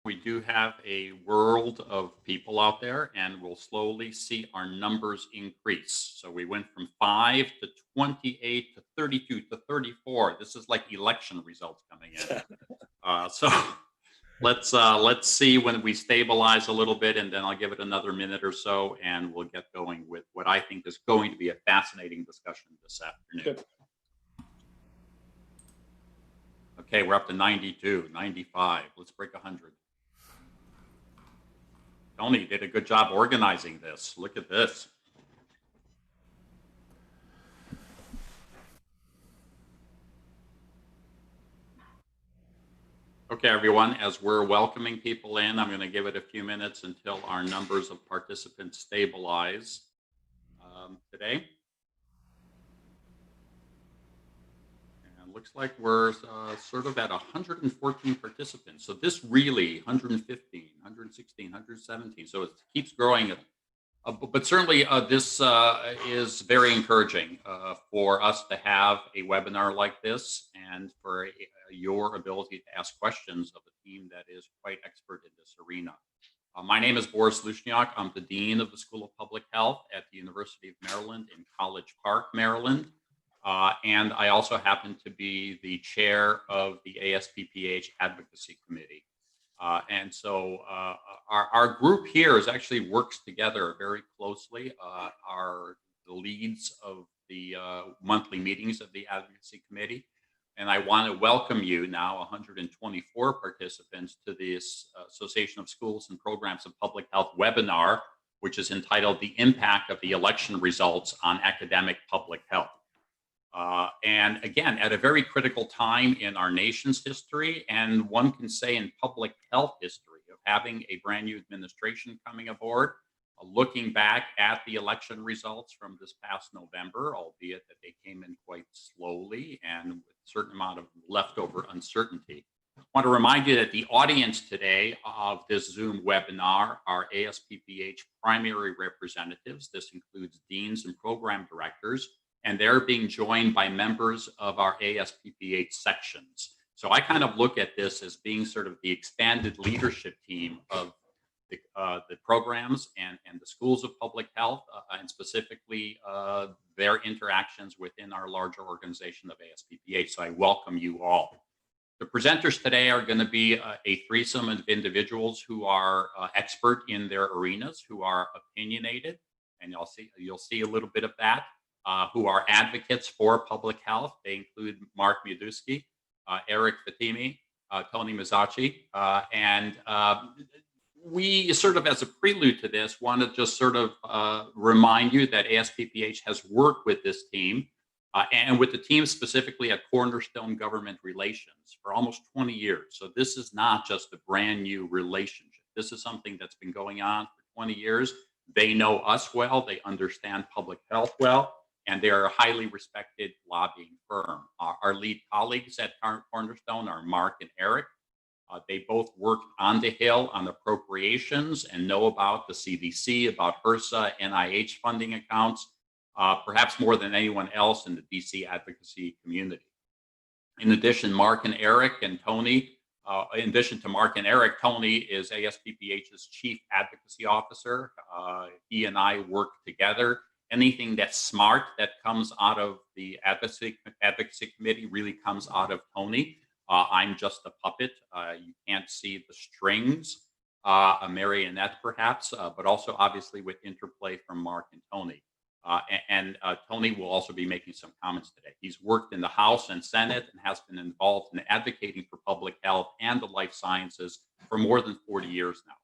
We do have a world of people out there, and we'll slowly see our numbers increase. So we went from 5 to 28 to 32 to 34. This is like election results coming in. So let's see when we stabilize a little bit, and then I'll give it another minute or so, and we'll get going with what I think is going to be a fascinating discussion this afternoon. Good. Okay, we're up to 92, 95. Let's break 100. Tony did a good job organizing this. Look at this. Okay, everyone, as we're welcoming people in, I'm going to give it a few minutes until our numbers of participants stabilize today. And looks like we're sort of at 114 participants. So this really 115, 116, 117. So it keeps growing. But certainly this is very encouraging for us to have a webinar like this and for your ability to ask questions of a team that is quite expert in this arena. My name is Boris Lushniak. I'm the Dean of the School of Public Health at the University of Maryland in College Park, Maryland. And I also happen to be the chair of the ASPPH Advocacy Committee. And so our group here is actually works together very closely. The leads of the monthly meetings of the Advocacy Committee. And I want to welcome you now, 124 participants, to this Association of Schools and Programs of Public Health webinar, which is entitled The Impact of the Election Results on Academic Public Health. And again, at a very critical time in our nation's history, and one can say in public health history, of having a brand new administration coming aboard, looking back at the election results from this past November, albeit that they came in quite slowly and with a certain amount of leftover uncertainty. I want to remind you that the audience today of this Zoom webinar are ASPPH primary representatives. This includes deans and program directors, and they're being joined by members of our ASPPH sections. So I kind of look at this as being sort of the expanded leadership team of the programs and the schools of public health, and specifically their interactions within our larger organization of ASPPH. So I welcome you all. The presenters today are going to be a threesome of individuals who are expert in their arenas, who are opinionated, and you'll see a little bit of that. Who are advocates for public health. They include Mark Miodowski, Eric Fatimi, Tony Mizzachi, and we sort of, as a prelude to this, want to just sort of remind you that ASPPH has worked with this team and with the team specifically at Cornerstone Government Relations for almost 20 years. So this is not just a brand new relationship. This is something that's been going on for 20 years. They know us well. They understand public health well. And they are a highly respected lobbying firm. Our lead colleagues at Cornerstone are Mark and Eric. They both worked on the Hill on appropriations and know about the CDC, about HRSA, NIH funding accounts, perhaps more than anyone else in the DC advocacy community. In addition, Mark and Eric and Tony, in addition to Mark and Eric, Tony is ASPPH's Chief Advocacy Officer. He and I work together. Anything that's smart that comes out of the advocacy committee really comes out of Tony. I'm just a puppet. You can't see the strings, a marionette perhaps, but also obviously with interplay from Mark and Tony. Tony will also be making some comments today. He's worked in the House and Senate and has been involved in advocating for public health and the life sciences for more than 40 years now.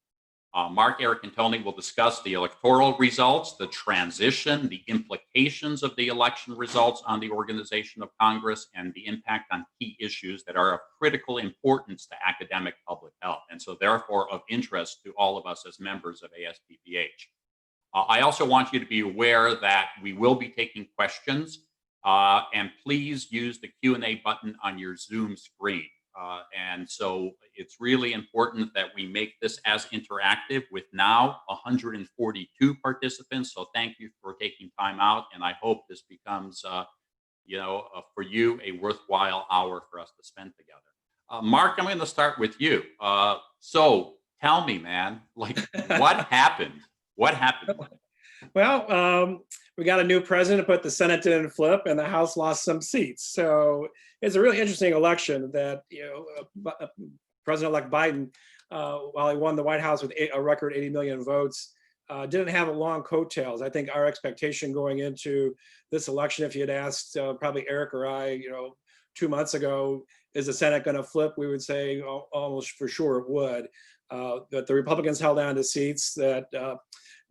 Mark, Eric, and Tony will discuss the electoral results, the transition, the implications of the election results on the organization of Congress, and the impact on key issues that are of critical importance to academic public health, and so therefore of interest to all of us as members of ASPPH. I also want you to be aware that we will be taking questions, and please use the Q&A button on your Zoom screen. And so it's really important that we make this as interactive with now 142 participants. So thank you for taking time out. And I hope this becomes, for you, a worthwhile hour for us to spend together. Mark, I'm going to start with you. So tell me, man, like what happened? What happened? Well, we got a new president, but the Senate didn't flip, and the House lost some seats. So it's a really interesting election that President-elect Biden, while he won the White House with a record 80 million votes, didn't have a long coattails. I think our expectation going into this election, if you had asked probably Eric or I, 2 months ago, is the Senate going to flip? We would say almost for sure it would. But the Republicans held on to seats that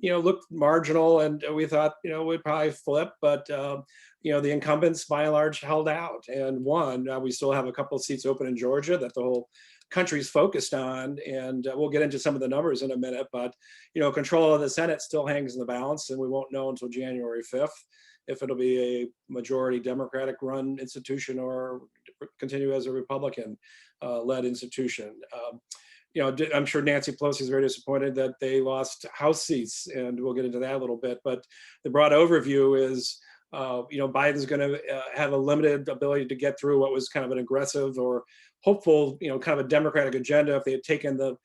looked marginal, and we thought would probably flip, but the incumbents by and large held out and won. We still have a couple of seats open in Georgia that the whole country's focused on, and we'll get into some of the numbers in a minute, but control of the Senate still hangs in the balance, and we won't know until January 5th if it'll be a majority Democratic run institution or continue as a Republican led institution. I'm sure Nancy Pelosi is very disappointed that they lost House seats, and we'll get into that a little bit. But the broad overview is, Biden's going to have a limited ability to get through what was kind of an aggressive or hopeful, kind of a Democratic agenda. If they had taken the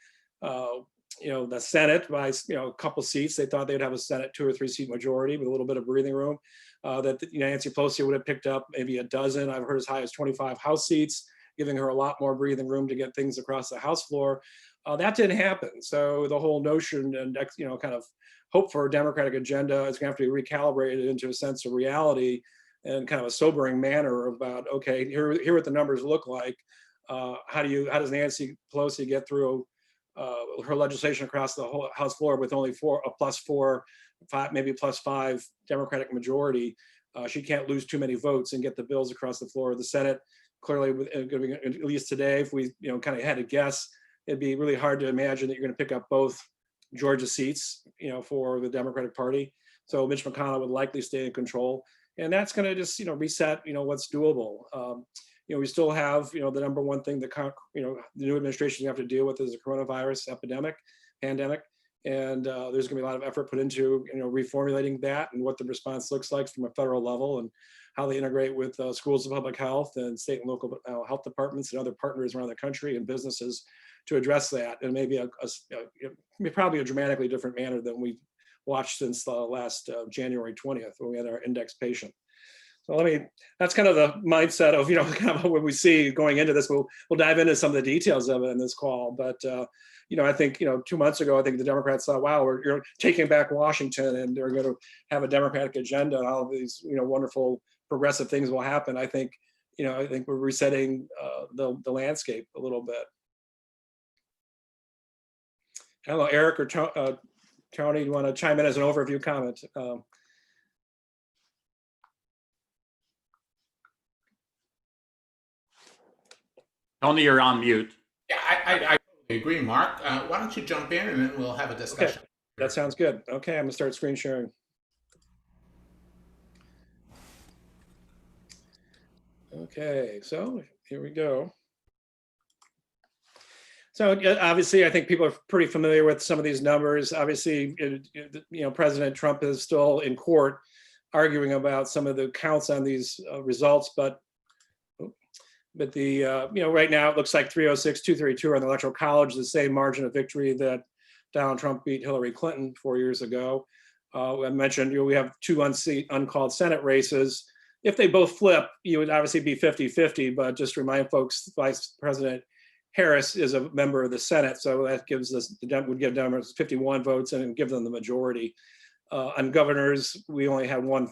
Senate by, a couple seats, they thought they'd have a Senate 2 or 3 seat majority with a little bit of breathing room. That Nancy Pelosi would have picked up maybe a dozen. I've heard as high as 25 House seats, giving her a lot more breathing room to get things across the House floor. That didn't happen. So the whole notion and kind of hope for a Democratic agenda is going to have to be recalibrated into a sense of reality and kind of a sobering manner about, okay, here what the numbers look like. How does Nancy Pelosi get through her legislation across the whole House floor with only a +4, 5, maybe +5 Democratic majority? She can't lose too many votes and get the bills across the floor of the Senate. Clearly, at least today, if we kind of had to guess, it'd be really hard to imagine that you're going to pick up both Georgia seats, for the Democratic Party. So Mitch McConnell would likely stay in control, and that's going to just reset what's doable. We still have the number one thing that the new administration have to deal with is the coronavirus pandemic, and there's going to be a lot of effort put into reformulating that and what the response looks like from a federal level and how they integrate with schools of public health and state and local health departments and other partners around the country and businesses to address that, and maybe probably a dramatically different manner than we watched since the last January 20th when we had our index patient. So that's kind of the mindset of kind of what we see going into this. We'll dive into some of the details of it in this call, but I think 2 months ago, I think the Democrats thought, wow, we're taking back Washington, and they're going to have a Democratic agenda, and all of these wonderful progressive things will happen. I think we're resetting the landscape a little bit. Hello, Eric or Tony, do you want to chime in as an overview comment? Tony, you're on mute. Yeah, I totally agree, Mark. Why don't you jump in and then we'll have a discussion. Okay. That sounds good. Okay, I'm gonna start screen sharing. Okay, so here we go. So obviously, I think people are pretty familiar with some of these numbers. Obviously, President Trump is still in court arguing about some of the counts on these results, but the right now it looks like 306-232 on the Electoral College, the same margin of victory that Donald Trump beat Hillary Clinton 4 years ago. I mentioned we have 2 uncalled Senate races. If they both flip, you would obviously be 50-50, but just to remind folks, Vice President Harris is a member of the Senate, so that gives us would give Democrats 51 votes and give them the majority. On governors, we only had 1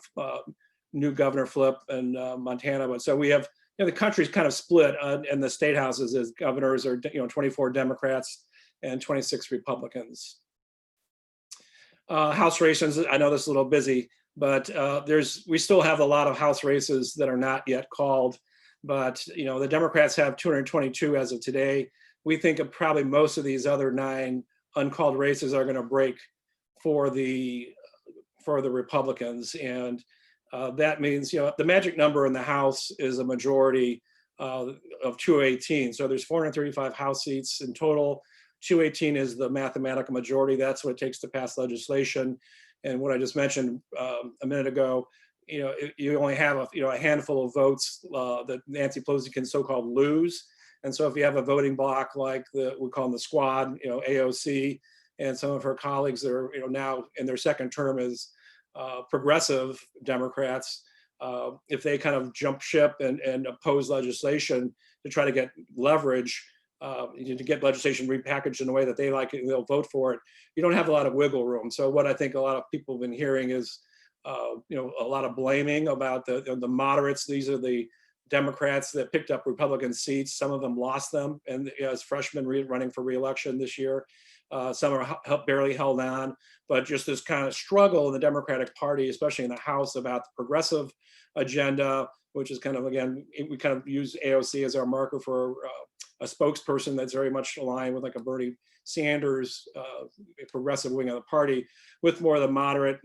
new governor flip in Montana, but so we have the country's kind of split in the state houses as governors are 24 Democrats and 26 Republicans. House races, I know this is a little busy, but we still have a lot of House races that are not yet called. But the Democrats have 222 as of today. We think of probably most of these other 9 uncalled races are going to break for the Republicans, and that means the magic number in the House is a majority of 218. So there's 435 House seats in total. 218 is the mathematical majority. That's what it takes to pass legislation. And what I just mentioned a minute ago, you only have a handful of votes that Nancy Pelosi can so-called lose, And so if you have a voting bloc like we call them the squad, AOC, and some of her colleagues that are now in their second term as progressive Democrats, if they kind of jump ship and oppose legislation to try to get leverage, to get legislation repackaged in a way that they like it and they'll vote for it, you don't have a lot of wiggle room. So what I think a lot of people have been hearing is, a lot of blaming about the moderates. These are the Democrats that picked up Republican seats. Some of them lost them, and as freshmen running for re-election this year, some are barely held on. But just this kind of struggle in the Democratic Party, especially in the House, about the progressive agenda, which is kind of, again, we kind of use AOC as our marker for a spokesperson that's very much aligned with like a Bernie Sanders progressive wing of the party, with more of the moderate,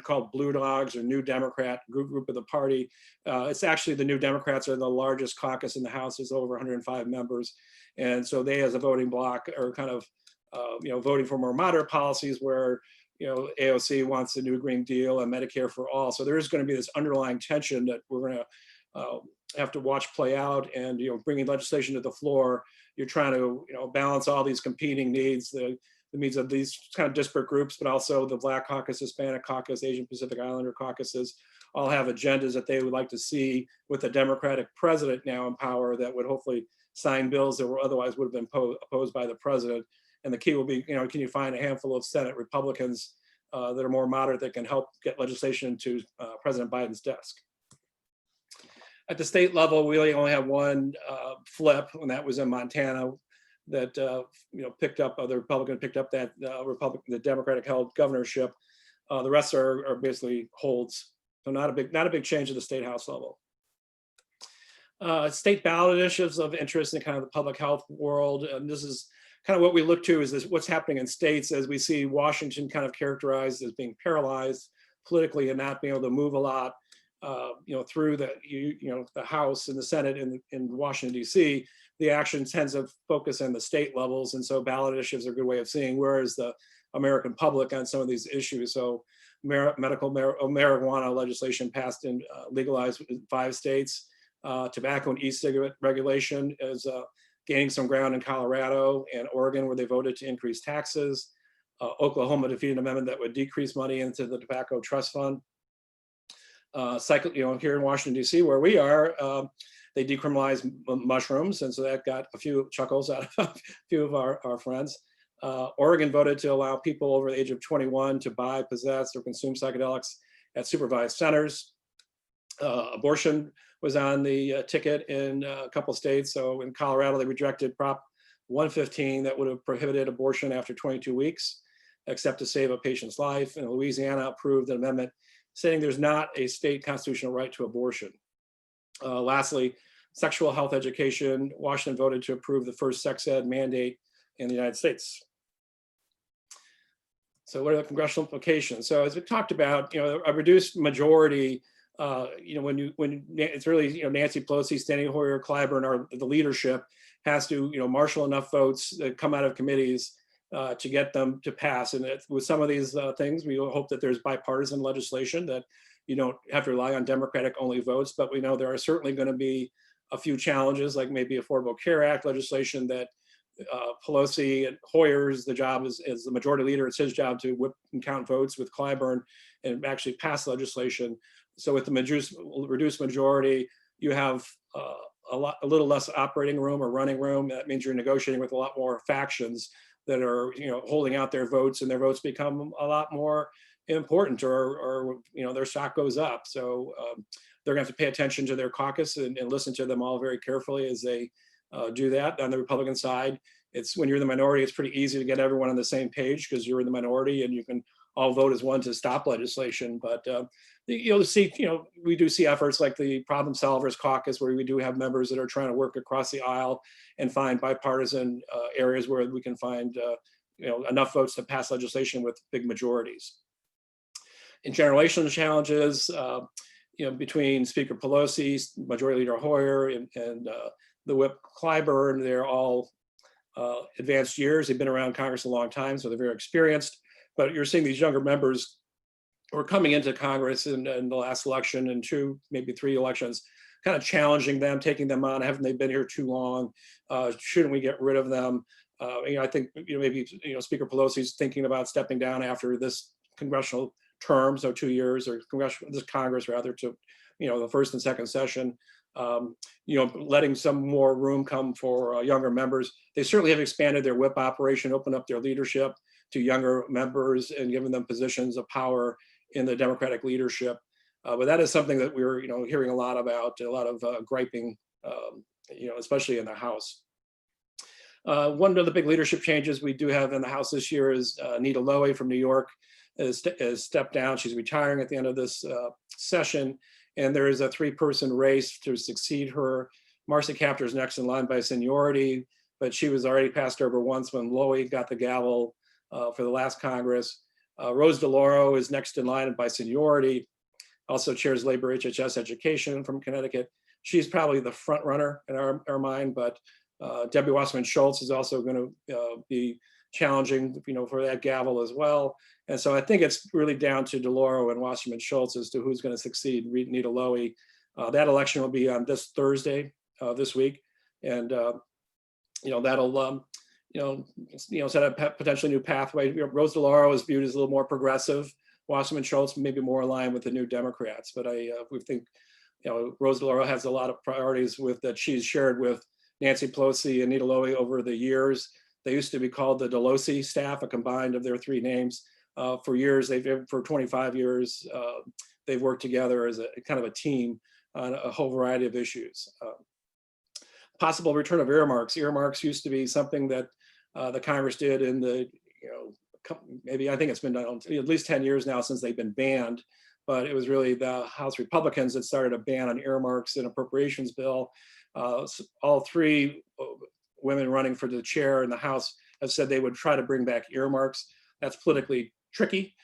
called Blue Dogs or New Democrat group of the party. It's actually the New Democrats are the largest caucus in the House. There's over 105 members. And so they, as a voting bloc, are kind of voting for more moderate policies where AOC wants the new Green Deal and Medicare for all. So there is going to be this underlying tension that we're going to have to watch play out. And bringing legislation to the floor, you're trying to balance all these competing needs, the needs of these kind of disparate groups, but also the Black Caucus, Hispanic Caucus, Asian Pacific Islander caucuses all have agendas that they would like to see with a Democratic president now in power that would hopefully sign bills that were otherwise would have been opposed by the president. And the key will be, can you find a handful of Senate Republicans that are more moderate that can help get legislation to President Biden's desk? At the state level, we really only have one flip, and that was in Montana, that picked up, the Republican picked up that the Democratic held governorship. The rest are basically holds, so not a big change at the state house level. State ballot issues of interest in kind of the public health world, and this is kind of what we look to is what's happening in states, as we see Washington kind of characterized as being paralyzed politically and not being able to move a lot, through the House and the Senate in Washington, D.C. The action tends to focus on the state levels, and so ballot issues are a good way of seeing where is the American public on some of these issues. So medical marijuana legislation passed and legalized in 5 states. Tobacco and e-cigarette regulation is gaining some ground in Colorado and Oregon, where they voted to increase taxes. Oklahoma defeated an amendment that would decrease money into the tobacco trust fund. Here in Washington, D.C., where we are, they decriminalized mushrooms, and so that got a few chuckles out of a few of our friends. Oregon voted to allow people over the age of 21 to buy, possess, or consume psychedelics at supervised centers. Abortion was on the ticket in a couple states. So in Colorado, they rejected Prop 115 that would have prohibited abortion after 22 weeks, except to save a patient's life. And Louisiana approved an amendment saying there's not a state constitutional right to abortion. Lastly, sexual health education. Washington voted to approve the first sex ed mandate in the United States. So what are the congressional implications? So as we talked about, a reduced majority, when it's really, Nancy Pelosi, Steny Hoyer, Clyburn, or the leadership has to, marshal enough votes that come out of committees to get them to pass. And with some of these things, we hope that there's bipartisan legislation, that you don't have to rely on Democratic only votes, but we know there are certainly going to be a few challenges, like maybe Affordable Care Act legislation that Pelosi and Hoyer's, the job is the majority leader, it's his job to whip and count votes with Clyburn and actually pass legislation. So with the reduced majority, you have a little less operating room or running room. That means you're negotiating with a lot more factions that are holding out their votes, and their votes become a lot more important, or their stock goes up. So they're going to have to pay attention to their caucus and listen to them all very carefully as they do that. On the Republican side, it's when you're in the minority, it's pretty easy to get everyone on the same page because you're in the minority and you can all vote as one to stop legislation. But we do see efforts like the Problem Solvers Caucus, where we do have members that are trying to work across the aisle and find bipartisan areas where we can find enough votes to pass legislation with big majorities. In generational challenges, between Speaker Pelosi, Majority Leader Hoyer, and the whip Clyburn, they're all advanced years. They've been around Congress a long time, so they're very experienced. But you're seeing these younger members who are coming into Congress in the last election and 2, maybe 3 elections, kind of challenging them, taking them on. Haven't they been here too long? Shouldn't we get rid of them? I think maybe Speaker Pelosi's thinking about stepping down after this congressional term, so 2 years, or this Congress rather, to the first and second session. Letting some more room come for younger members. They certainly have expanded their whip operation, opened up their leadership to younger members and given them positions of power in the Democratic leadership. But that is something that we're hearing a lot about, a lot of griping, especially in the House. One of the big leadership changes we do have in the House this year is Nita Lowey from New York has stepped down. She's retiring at the end of this session. And there is a 3-person race to succeed her. Marcy Kaptur is next in line by seniority, but she was already passed over once when Lowey got the gavel for the last Congress. Rose DeLauro is next in line by seniority, also chairs Labor HHS Education from Connecticut. She's probably the front runner in our mind, but Debbie Wasserman Schultz is also going to be challenging, for that gavel as well. And so I think it's really down to DeLauro and Wasserman Schultz as to who's going to succeed Nita Lowey. That election will be on this Thursday, this week, and that'll set a potentially new pathway. Rose DeLauro is viewed as a little more progressive. Wasserman Schultz maybe more aligned with the New Democrats, but we think Rose DeLauro has a lot of priorities that she's shared with Nancy Pelosi and Nita Lowey over the years. They used to be called the Delosi staff, a combined of their 3 names. For years, for 25 years, they've worked together as a kind of a team on a whole variety of issues. Possible return of earmarks. Earmarks used to be something that the Congress did in the, maybe I think it's been done at least 10 years now since they've been banned, but it was really the House Republicans that started a ban on earmarks in appropriations bill. All 3 women running for the chair in the House have said they would try to bring back earmarks. That's politically tricky.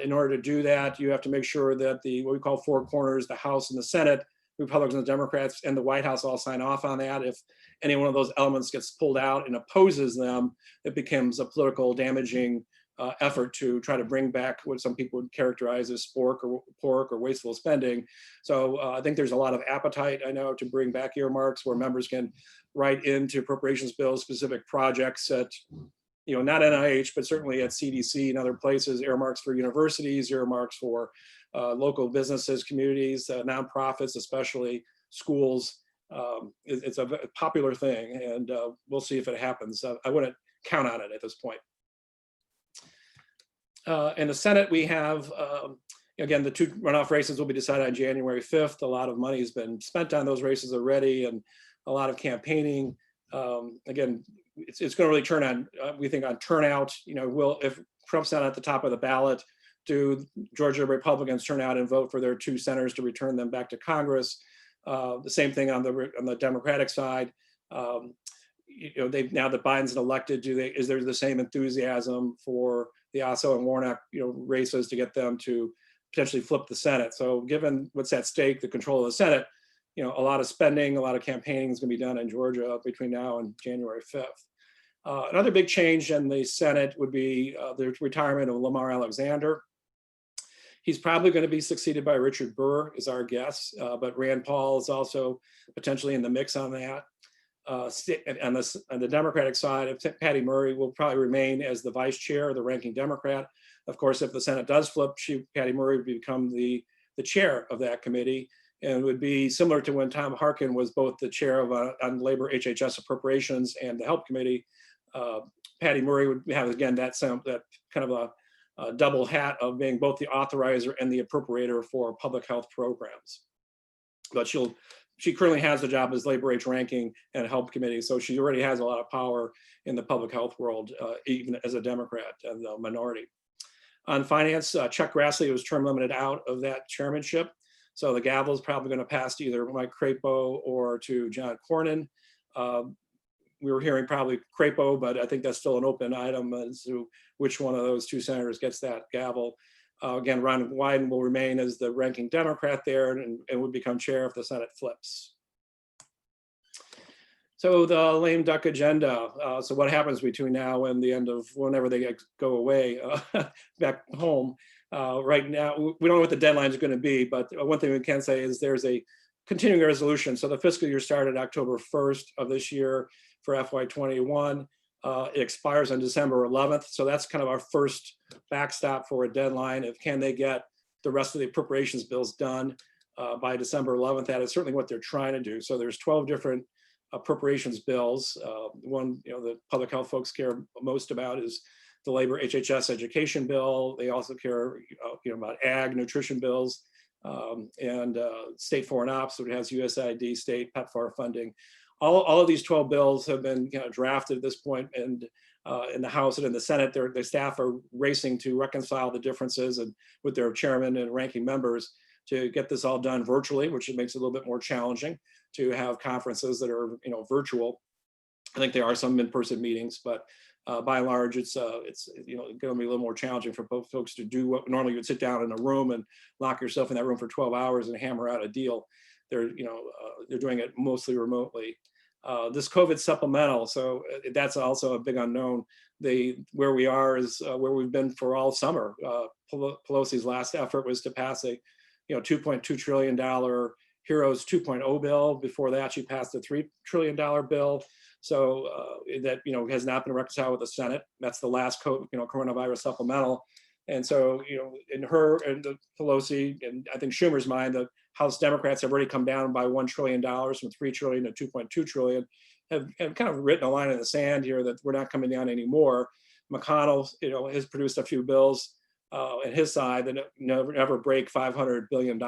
In order to do that, you have to make sure that what we call 4 corners, the House and the Senate, Republicans and Democrats, and the White House all sign off on that. If any one of those elements gets pulled out and opposes them, it becomes a political damaging effort to try to bring back what some people would characterize as pork or wasteful spending. So I think there's a lot of appetite, I know, to bring back earmarks where members can write into appropriations bills specific projects at, not NIH, but certainly at CDC and other places, earmarks for universities, earmarks for local businesses, communities, nonprofits, especially schools. It's a popular thing, and we'll see if it happens. I wouldn't count on it at this point. In the Senate, we have, again, the 2 runoff races will be decided on January 5th. A lot of money has been spent on those races already and a lot of campaigning. Again, it's going to really turn on, we think, on turnout. If Trump's not at the top of the ballot, do Georgia Republicans turn out and vote for their 2 senators to return them back to Congress? The same thing on the Democratic side. Now that Biden's elected, is there the same enthusiasm for the Osso and Warnock, races to get them to potentially flip the Senate? So given what's at stake, the control of the Senate, a lot of spending, a lot of campaigning is going to be done in Georgia between now and January 5th. Another big change in the Senate would be the retirement of Lamar Alexander. He's probably going to be succeeded by Richard Burr, is our guess, but Rand Paul is also potentially in the mix on that. On the Democratic side, Patty Murray will probably remain as the vice chair, the ranking Democrat. Of course, if the Senate does flip, Patty Murray would become the chair of that committee, and it would be similar to when Tom Harkin was both the chair of on Labor HHS Appropriations and the Help Committee. Patty Murray would have, again, that kind of a double hat of being both the authorizer and the appropriator for public health programs. But she currently has a job as Labor H ranking and Help Committee, so she already has a lot of power in the public health world, even as a Democrat and the minority. On finance, Chuck Grassley was term limited out of that chairmanship, so the gavel is probably going to pass to either Mike Crapo or to John Cornyn. We were hearing probably Crapo, but I think that's still an open item as to which one of those 2 senators gets that gavel. Again, Ron Wyden will remain as the ranking Democrat there and would become chair if the Senate flips. So the lame duck agenda. So what happens between now and the end of whenever they go away back home? Right now, we don't know what the deadline is going to be, but one thing we can say is there's a continuing resolution. So the fiscal year started October 1st of this year for FY21. It expires on December 11th. So that's kind of our first backstop for a deadline of can they get the rest of the appropriations bills done by December 11th. That is certainly what they're trying to do. So there's 12 different appropriations bills. One, the public health folks care most about is the labor HHS education bill. They also care, about ag nutrition bills and state foreign ops, which has USAID, state PEPFAR funding. All of these 12 bills have been drafted at this point, and in the House and in the Senate, the staff are racing to reconcile the differences and with their chairman and ranking members to get this all done virtually, which makes it a little bit more challenging to have conferences that are virtual. I think there are some in-person meetings, but by and large, it's going to be a little more challenging for both folks to do what normally you would sit down in a room and lock yourself in that room for 12 hours and hammer out a deal. They're doing it mostly remotely. This COVID supplemental, so that's also a big unknown. Where we are is where we've been for all summer. Pelosi's last effort was to pass a $2.2 trillion Heroes 2.0 bill. Before that, she passed a $3 trillion bill. So that has not been reconciled with the Senate. That's the last coronavirus supplemental. And so in her and Pelosi and I think Schumer's mind, the House Democrats have already come down by $1 trillion from $3 trillion to $2.2 trillion. Have kind of written a line in the sand here that we're not coming down anymore. McConnell, has produced a few bills at his side that never break $500 billion.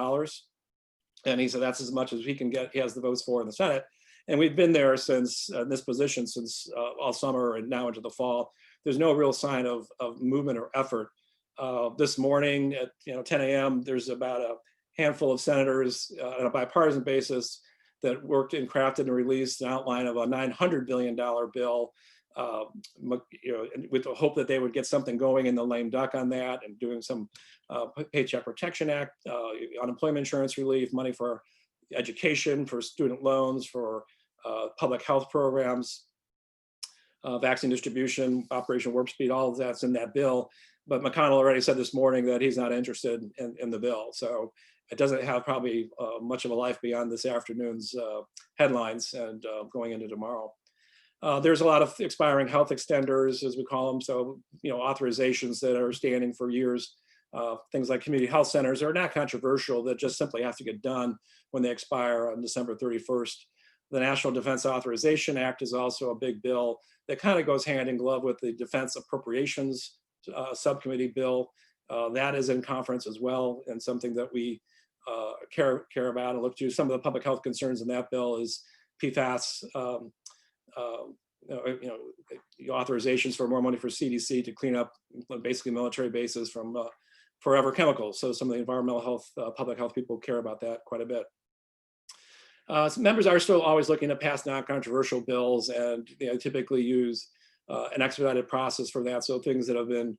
And he said that's as much as he can get. He has the votes for in the Senate. And we've been there since this position since all summer and now into the fall. There's no real sign of movement or effort. This morning at 10 a.m., there's about a handful of senators on a bipartisan basis that worked and crafted and released an outline of a $900 billion bill, with the hope that they would get something going in the lame duck on that and doing some Paycheck Protection Act, unemployment insurance relief, money for education, for student loans, for public health programs, vaccine distribution, Operation Warp Speed, all of that's in that bill. But McConnell already said this morning that he's not interested in the bill. So it doesn't have probably much of a life beyond this afternoon's headlines and going into tomorrow. There's a lot of expiring health extenders, as we call them. So, authorizations that are standing for years. Things like community health centers are not controversial, that just simply have to get done when they expire on December 31st. The National Defense Authorization Act is also a big bill that kind of goes hand in glove with the Defense Appropriations Subcommittee bill. That is in conference as well, and something that we care about and look to. Some of the public health concerns in that bill is PFAS, authorizations for more money for CDC to clean up basically military bases from forever chemicals. So some of the environmental health, public health people care about that quite a bit. So members are still always looking to pass non-controversial bills, and they typically use an expedited process for that. So things that have been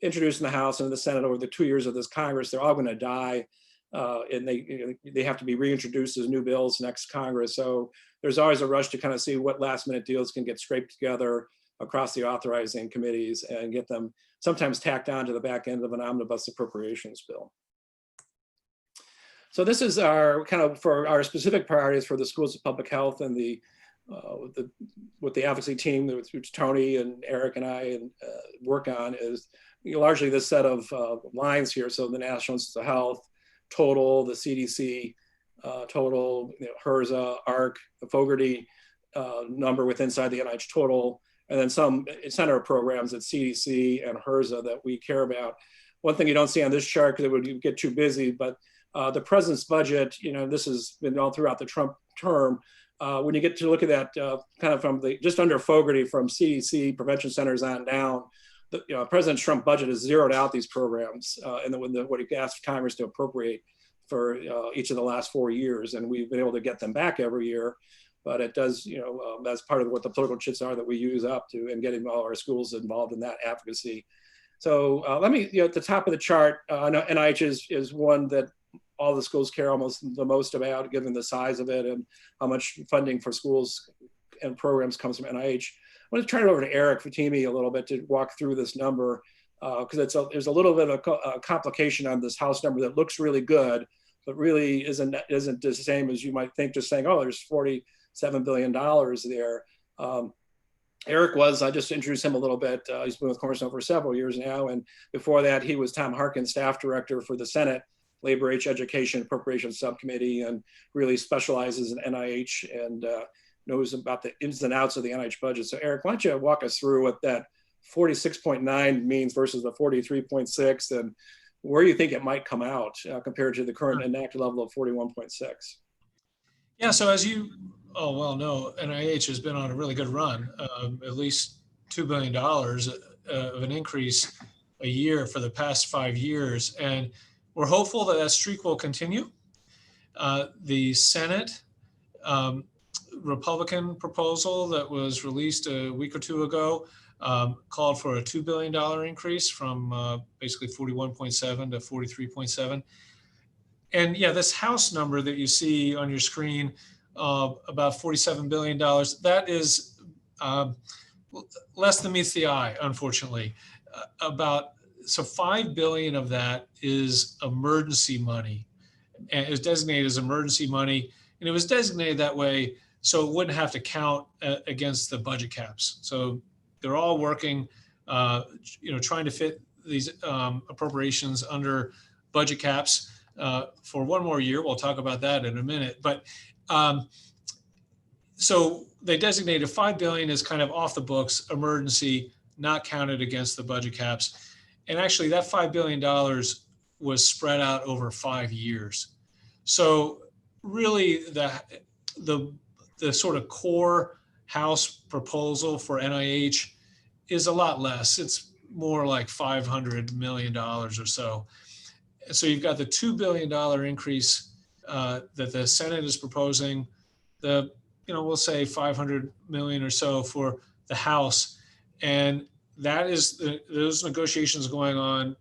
introduced in the House and in the Senate over the 2 years of this Congress, they're all going to die, and they have to be reintroduced as new bills next Congress. So there's always a rush to kind of see what last-minute deals can get scraped together across the authorizing committees and get them sometimes tacked on to the back end of an omnibus appropriations bill. So this is our kind of for our specific priorities for the schools of public health and what the advocacy team, which Tony and Eric and I work on, is largely this set of lines here. So the National Institutes of Health, total, the CDC, total, HRSA, ARC, the Fogarty number with inside the NIH total, and then some center programs at CDC and HRSA that we care about. One thing you don't see on this chart because it would get too busy, but the president's budget, this has been all throughout the Trump term. When you get to look at that kind of from just under Fogarty from CDC prevention centers on down, President Trump budget has zeroed out these programs and what he asked Congress to appropriate for each of the last 4 years. And we've been able to get them back every year, but it does, that's part of what the political chits are that we use up to and getting all our schools involved in that advocacy. So let me, at the top of the chart, NIH is one that all the schools care almost the most about, given the size of it and how much funding for schools and programs comes from NIH. I'm going to turn it over to Eric Fatimi a little bit to walk through this number because there's a little bit of a complication on this House number that looks really good, but really isn't the same as you might think, just saying, oh, there's $47 billion there. Eric I just introduced him a little bit. He's been with Cornerstone for several years now. And before that, he was Tom Harkin's staff director for the Senate Labor, Education, Appropriations Subcommittee, and really specializes in NIH and knows about the ins and outs of the NIH budget. So Eric, why don't you walk us through what that 46.9 means versus the 43.6 and where you think it might come out compared to the current enacted level of 41.6? Yeah, so as you well know, NIH has been on a really good run, at least $2 billion of an increase a year for the past 5 years. And we're hopeful that that streak will continue. The Senate Republican proposal that was released a week or two ago called for a $2 billion increase from basically 41.7 to 43.7. And yeah, this House number that you see on your screen, about $47 billion, that is less than meets the eye, unfortunately. So $5 billion of that is emergency money, and is designated as emergency money. And it was designated that way so it wouldn't have to count against the budget caps. So they're all working, trying to fit these appropriations under budget caps for one more year. We'll talk about that in a minute. But so they designated $5 billion as kind of off the books, emergency, not counted against the budget caps. And actually that $5 billion was spread out over 5 years. So really the sort of core House proposal for NIH is a lot less. It's more like $500 million or so. So you've got the $2 billion increase that the Senate is proposing, we'll say 500 million or so for the House. And that is those negotiations going on,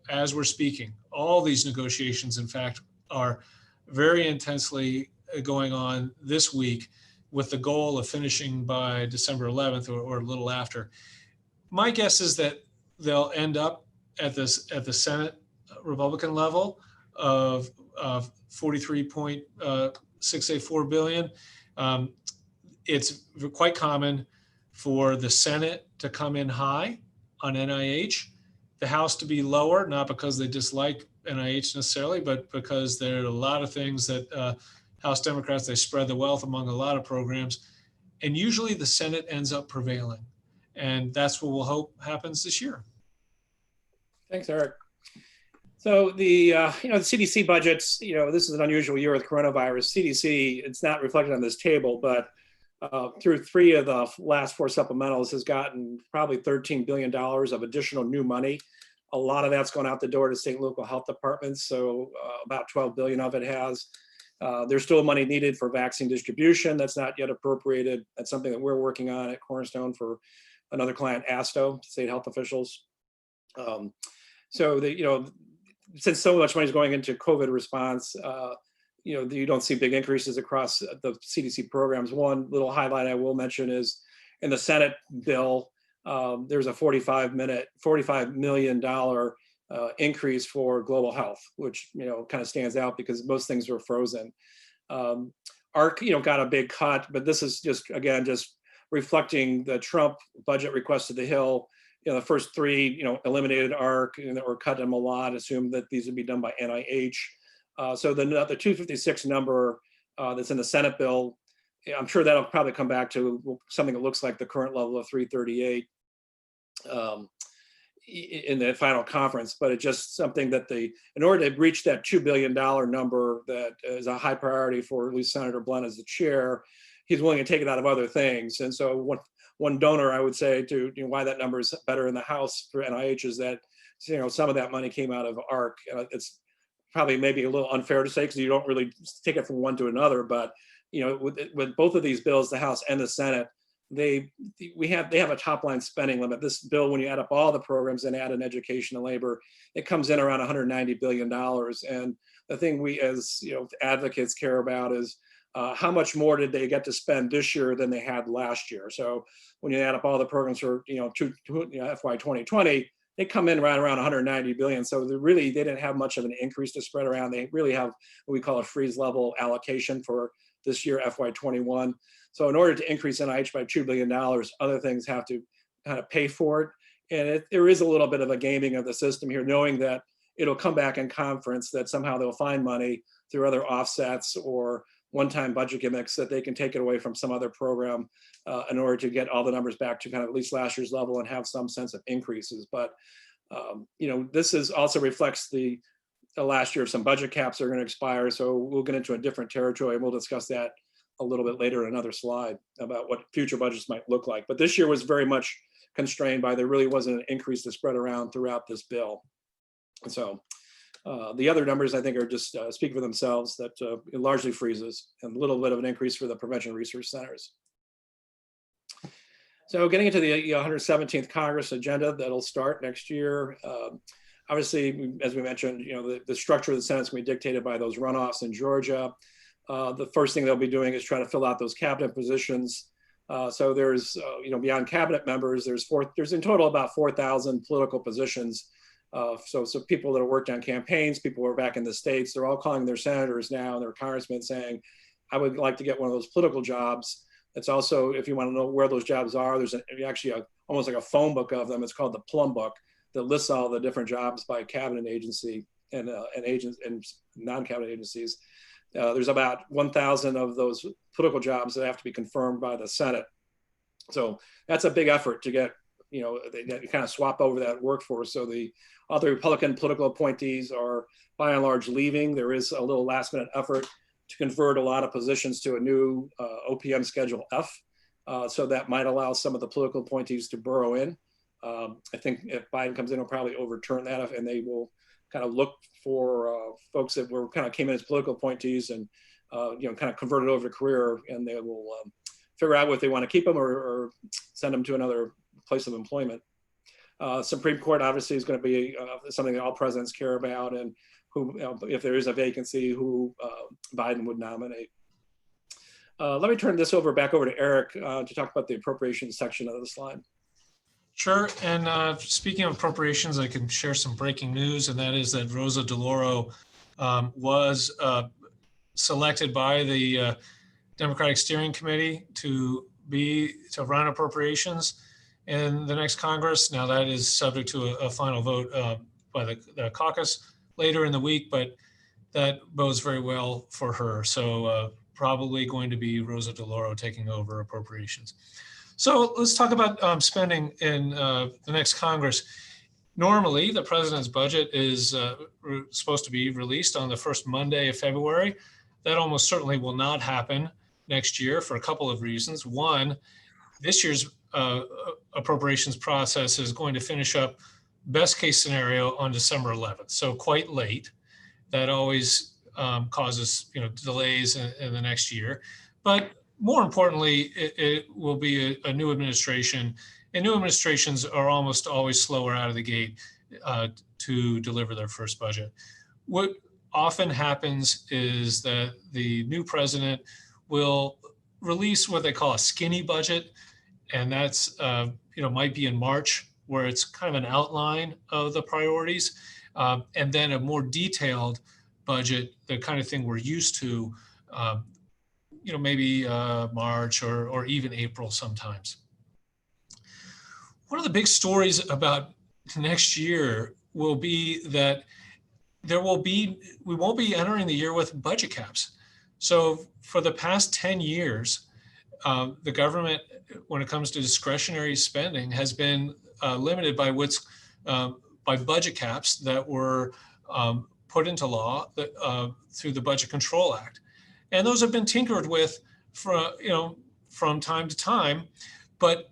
as we're speaking. All these negotiations, in fact, are very intensely going on this week with the goal of finishing by December 11th or a little after. My guess is that they'll end up at the Senate Republican level of 43.684 billion. It's quite common for the Senate to come in high on NIH, the House to be lower, not because they dislike NIH necessarily, but because there are a lot of things that House Democrats, they spread the wealth among a lot of programs. And usually the Senate ends up prevailing. And that's what we'll hope happens this year. Thanks, Eric. So the CDC budgets, this is an unusual year with coronavirus. CDC, it's not reflected on this table, but through 3 of the last 4 supplementals has gotten probably $13 billion of additional new money. A lot of that's gone out the door to state and local health departments. So about 12 billion of it has. There's still money needed for vaccine distribution. That's not yet appropriated. That's something that we're working on at Cornerstone for another client, ASTO, state health officials. Since so much money is going into COVID response, you don't see big increases across the CDC programs. One little highlight I will mention is in the Senate bill, there's a $45 million increase for global health, which kind of stands out because most things were frozen. ARC, got a big cut, but this is just reflecting the Trump budget request to the Hill. The first 3, eliminated ARC or cut them a lot, assumed that these would be done by NIH. So the 256 number that's in the Senate bill, I'm sure that'll probably come back to something that looks like the current level of 338 in the final conference. But it's just something that in order to reach that $2 billion number that is a high priority for at least Senator Blunt as the chair, he's willing to take it out of other things. And so one donor I would say to why that number is better in the House for NIH is that some of that money came out of ARC. It's probably maybe a little unfair to say because you don't really take it from one to another, but with both of these bills, the House and the Senate, they have a top line spending limit. This bill, when you add up all the programs and add in education and labor, it comes in around $190 billion. And the thing we as advocates care about is how much more did they get to spend this year than they had last year? So when you add up all the programs for FY 2020, they come in right around 190 billion. So they didn't have much of an increase to spread around. They really have what we call a freeze level allocation for this year, FY21. So in order to increase NIH by $2 billion, other things have to kind of pay for it. And there is a little bit of a gaming of the system here, knowing that it'll come back in conference, that somehow they'll find money through other offsets or one-time budget gimmicks that they can take it away from some other program in order to get all the numbers back to kind of at least last year's level and have some sense of increases. But this is also reflects the last year of some budget caps are going to expire. So we'll get into a different territory, and we'll discuss that a little bit later in another slide about what future budgets might look like. But this year was very much constrained by there really wasn't an increase to spread around throughout this bill. And so the other numbers I think are just speak for themselves, that it largely freezes, and a little bit of an increase for the prevention research centers. So getting into the 117th Congress agenda that'll start next year. Obviously, as we mentioned, the structure of the Senate is going to be dictated by those runoffs in Georgia. The first thing they'll be doing is try to fill out those cabinet positions. So there's, beyond cabinet members, there's in total about 4,000 political positions. So people that have worked on campaigns, people who are back in the States, they're all calling their senators now and their congressmen saying, I would like to get one of those political jobs. It's also, if you want to know where those jobs are, there's actually almost like a phone book of them. It's called the Plum Book, that lists all the different jobs by cabinet agency and agents and non-cabinet agencies. There's about 1,000 of those political jobs that have to be confirmed by the Senate. So that's a big effort to get, they kind of swap over that workforce. So the other Republican political appointees are by and large leaving. There is a little last minute effort to convert a lot of positions to a new OPM Schedule F. So that might allow some of the political appointees to burrow in. I think if Biden comes in, he'll probably overturn that, and they will kind of look for folks that came in as political appointees and kind of converted over to career, and they will figure out what they want to keep them or send them to another place of employment. Supreme Court obviously is going to be something that all presidents care about, and who, if there is a vacancy, who Biden would nominate. Let me turn this back over to Eric to talk about the appropriations section of the slide. Sure. And speaking of appropriations, I can share some breaking news, and that is that Rosa DeLauro was selected by the Democratic Steering Committee to run appropriations in the next Congress. Now that is subject to a final vote by the caucus later in the week, but that bodes very well for her. So probably going to be Rosa DeLauro taking over appropriations. So let's talk about spending in the next Congress. Normally, the president's budget is supposed to be released on the first Monday of February. That almost certainly will not happen next year for a couple of reasons. One, this year's appropriations process is going to finish up best case scenario on December 11th, so quite late. That always causes delays in the next year. But more importantly, it will be a new administration, and new administrations are almost always slower out of the gate to deliver their first budget. What often happens is that the new president will release what they call a skinny budget, and that's might be in March, where it's kind of an outline of the priorities, and then a more detailed budget, the kind of thing we're used to, maybe March or even April sometimes. One of the big stories about next year will be that we won't be entering the year with budget caps. So for the past 10 years, the government, when it comes to discretionary spending, has been limited by by budget caps that were put into law through the Budget Control Act. And those have been tinkered with from time to time, but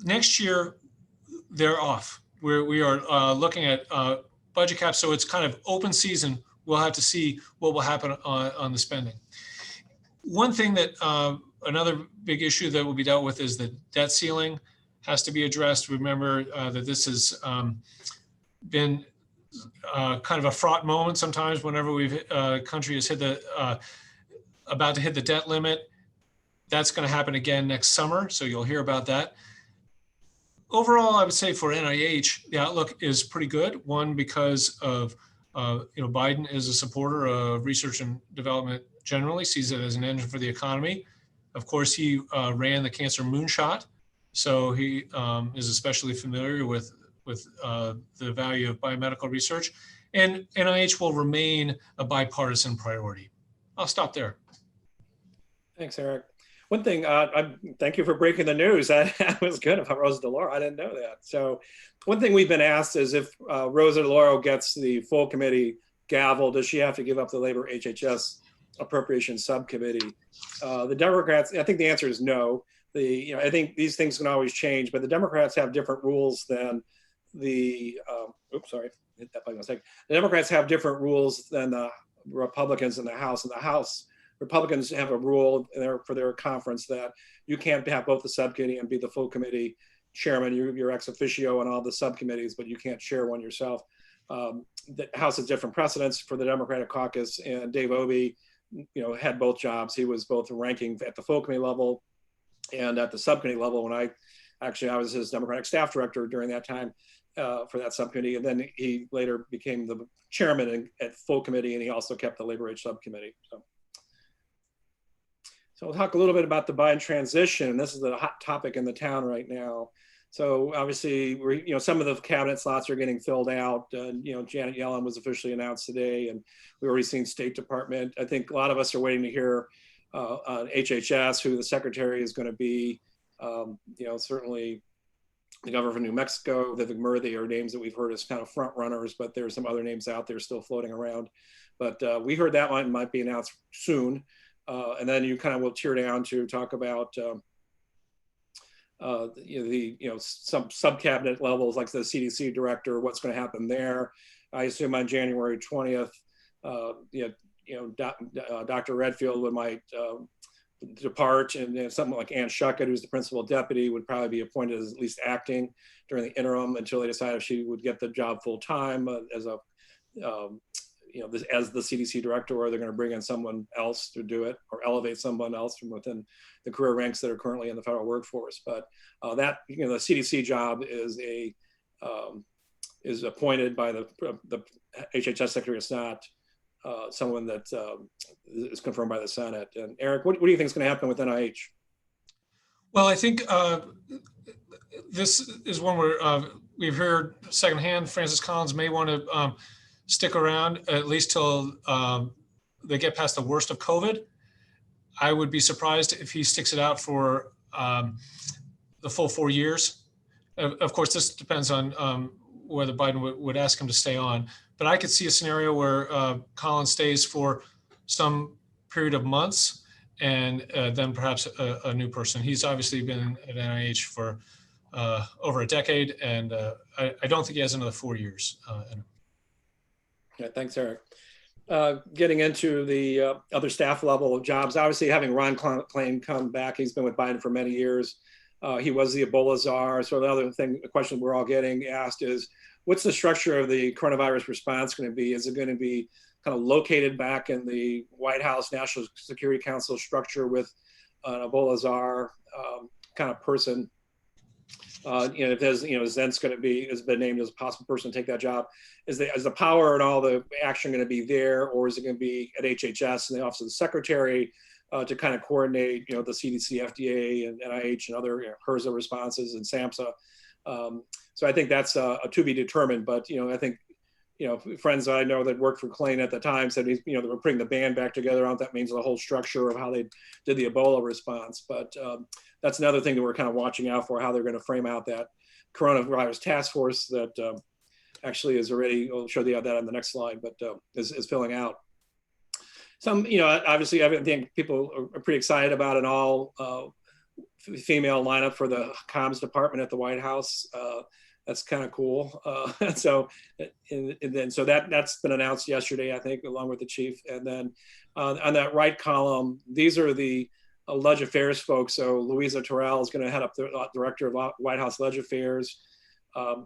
next year they're off. We are looking at budget caps, so it's kind of open season. We'll have to see what will happen on the spending. One thing that another big issue that will be dealt with is the debt ceiling has to be addressed. Remember that this has been kind of a fraught moment sometimes whenever country has hit about to hit the debt limit. That's going to happen again next summer, so you'll hear about that. overall, I would say for NIH, the outlook is pretty good. One, because of Biden is a supporter of research and development generally, sees it as an engine for the economy. Of course, he ran the cancer moonshot, so he is especially familiar with the value of biomedical research. And NIH will remain a bipartisan priority. I'll stop there. Thanks, Eric. One thing, thank you for breaking the news. That was good about Rosa DeLauro. I didn't know that. So one thing we've been asked is if Rosa DeLauro gets the full committee gavel, does she have to give up the Labor HHS Appropriations Subcommittee? The Democrats, I think the answer is no. I think these things can always change, but the Democrats have different rules than the, hit that button a second. The Democrats have different rules than the Republicans in the House. In the House, Republicans have a rule for their conference that you can't have both the subcommittee and be the full committee chairman. You're ex officio on all the subcommittees, but you can't chair one yourself. The House has different precedents for the Democratic caucus, and Dave Obey, had both jobs. He was both ranking at the full committee level and at the subcommittee level. When I was his Democratic staff director during that time for that subcommittee, and then he later became the chairman at full committee, and he also kept the Labor H subcommittee. So we'll talk a little bit about the Biden transition. This is the hot topic in the town right now. So obviously, some of the cabinet slots are getting filled out. Janet Yellen was officially announced today, and we've already seen State Department. I think a lot of us are waiting to hear on HHS who the secretary is going to be. Certainly the governor of New Mexico, Vivek Murthy, are names that we've heard as kind of front runners, but there's some other names out there still floating around. But we heard that one might be announced soon. And then you kind of will tear down to talk about some sub-cabinet levels like the CDC director, what's going to happen there. I assume on January 20th, Dr. Redfield might depart, and something like Ann Schuchat, who's the principal deputy, would probably be appointed as at least acting during the interim until they decide if she would get the job full time as the CDC director, or they're going to bring in someone else to do it, or elevate someone else from within the career ranks that are currently in the federal workforce. But the CDC job is appointed by the HHS secretary. It's not someone that is confirmed by the Senate. And Eric, what do you think is going to happen with NIH? Well, I think this is one where we've heard secondhand Francis Collins may want to stick around at least till they get past the worst of COVID. I would be surprised if he sticks it out for the full 4 years. Of course, this depends on whether Biden would ask him to stay on. But I could see a scenario where Collins stays for some period of months, and then perhaps a new person. He's obviously been at NIH for over a decade, and I don't think he has another 4 years. Yeah, thanks, Eric. Getting into the other staff level jobs, obviously having Ron Klain come back, he's been with Biden for many years. He was the Ebola czar. So the other thing, the question we're all getting asked is, what's the structure of the coronavirus response going to be? Is it going to be kind of located back in the White House National Security Council structure with an Ebola czar kind of person? If there's, Zent's going to be, has been named as a possible person to take that job. Is the power and all the action going to be there, or is it going to be at HHS and the Office of the Secretary to kind of coordinate, the CDC, FDA, and NIH and other HRSA responses and SAMHSA? So I think that's to be determined. But I think friends I know that worked for Klain at the time said they were putting the band back together. I don't know if that means the whole structure of how they did the Ebola response, but that's another thing that we're kind of watching out for, how they're going to frame out that coronavirus task force that actually is already, I'll show you that on the next slide, but is filling out. Some, obviously I think people are pretty excited about an all female lineup for the comms department at the White House. That's kind of cool. So that's been announced yesterday, I think, along with the chief. And then on that right column, these are the Ledge Affairs folks. So Louisa Terrell is going to head up the director of White House Ledge Affairs.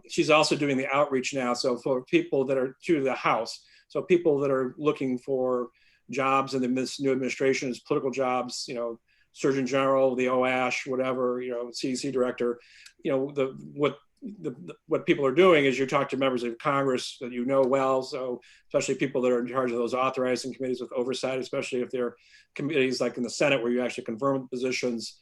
She's also doing the outreach now. So for people that are to the House, so people that are looking for jobs in this new administration, as political jobs, Surgeon General, the OASH, whatever, CDC director, what people are doing is you talk to members of Congress that you know well, so especially people that are in charge of those authorizing committees with oversight, especially if they're committees like in the Senate where you actually confirm positions.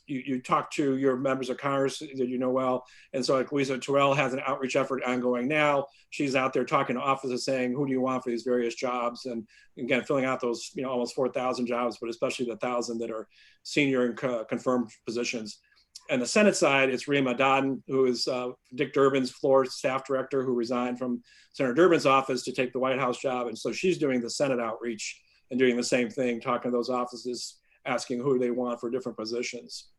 You talk to your members of Congress that you know well, and so like Louisa Terrell has an outreach effort ongoing now. She's out there talking to offices saying, who do you want for these various jobs? And again, filling out those almost 4,000 jobs, but especially the 1,000 that are senior and confirmed positions. And the Senate side, it's Rima Dodden, who is Dick Durbin's floor staff director, who resigned from Senator Durbin's office to take the White House job. And so she's doing the Senate outreach and doing the same thing, talking to those offices, asking who they want for different positions.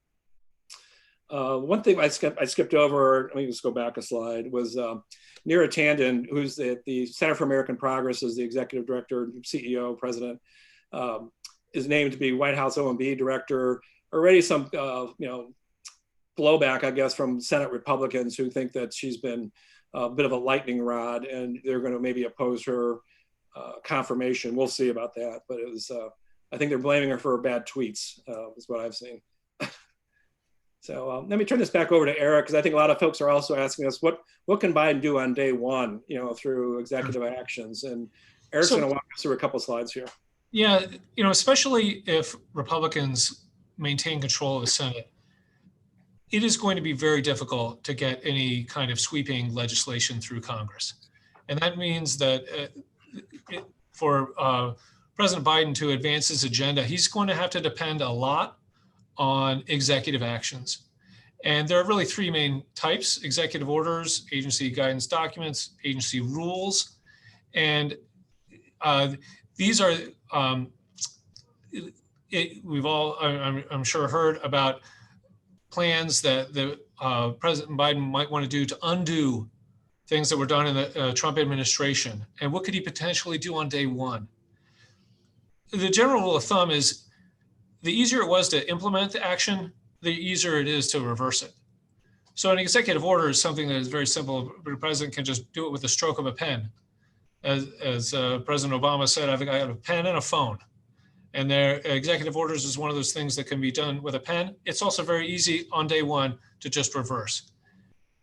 One thing I skipped over, let me just go back a slide, was Neera Tanden, who's the Center for American Progress, is the executive director, CEO, president, is named to be White House OMB director. Already some, blowback, I guess, from Senate Republicans who think that she's been a bit of a lightning rod and they're going to maybe oppose her confirmation. We'll see about that. But it was, I think they're blaming her for her bad tweets, is what I've seen. So let me turn this back over to Eric, because I think a lot of folks are also asking us, what can Biden do on day one, through executive actions? And Eric's going to walk us through a couple slides here. Yeah, especially if Republicans maintain control of the Senate, it is going to be very difficult to get any kind of sweeping legislation through Congress. And that means that for President Biden to advance his agenda, he's going to have to depend a lot on executive actions. And there are really three main types: executive orders, agency guidance documents, agency rules. And these are, we've all, I'm sure, heard about plans that the President Biden might want to do to undo things that were done in the Trump administration. And what could he potentially do on day one? The general rule of thumb is the easier it was to implement the action, the easier it is to reverse it. So an executive order is something that is very simple. The president can just do it with the stroke of a pen. As President Obama said, I've got a pen and a phone. And their executive orders is one of those things that can be done with a pen. It's also very easy on day one to just reverse.